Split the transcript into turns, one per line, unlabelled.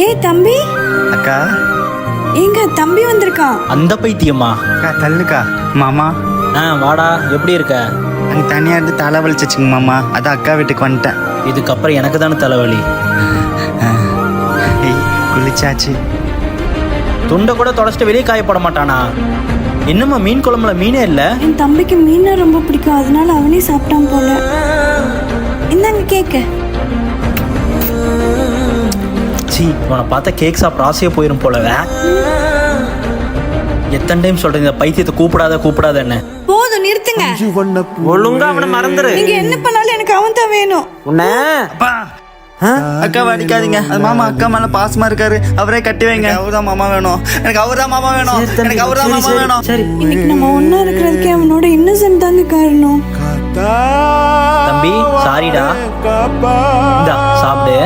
ஏய் தம்பி.
அக்கா.
எங்க தம்பி வந்திருக்கான்?
அந்த பைத்தியமா?
அக்கா தள்ளுக்கா. மாமா.
வாடா, எப்படி இருக்க?
அங்கே தனியாக இருந்து தலை வலிச்சிச்சுங்க மாமா, அதான் அக்கா வீட்டுக்கு வந்துட்டேன்.
இதுக்கப்புறம் எனக்கு தானே தலைவலி.
ஏய் குளிச்சாச்சு.
துண்டை கூட தொடச்சிட்டு வெளியே காயப்பட மாட்டானா? என்னம்மா மீன் குழம்புல மீனே இல்ல?
என் தம்பிக்கு மீனா ரொம்ப பிடிக்கும், அதனால அவனே சாப்பிட்டான் போல. இந்தாங்க கேக்க.
சீ, உன்னை பார்த்தா கேக் சாப்பிட்ற ஆசையே போயிடும் போலவே. எத்தனை டைம் சொல்றேன் இந்த பைத்தியத்தை கூப்பிடாத என்ன?
போதும் நிறுத்துங்க.
ஒழுங்கா அவனை மறந்துரு.
நீங்க என்ன பண்ணாலும் எனக்கு அவன் தான் வேணும்.
உன்னை
அக்கா அடிக்காதீங்க. அது மாமா அக்கா மேல பாசமா இருக்காரு, அவரே கட்டி வைங்க. அவர்தான் மாமா வேணும், எனக்கு அவர்தான் மாமா வேணும், எனக்கு அவர்தான் மாமா வேணும்.
சரி,
இன்னைக்கு நம்ம ஒன்னா இருக்கிறதுக்கே அவனோட இன்னசென்ட் தாங்க காரணம்.
தம்பி சாரிடா, இந்தா சாப்பிடு.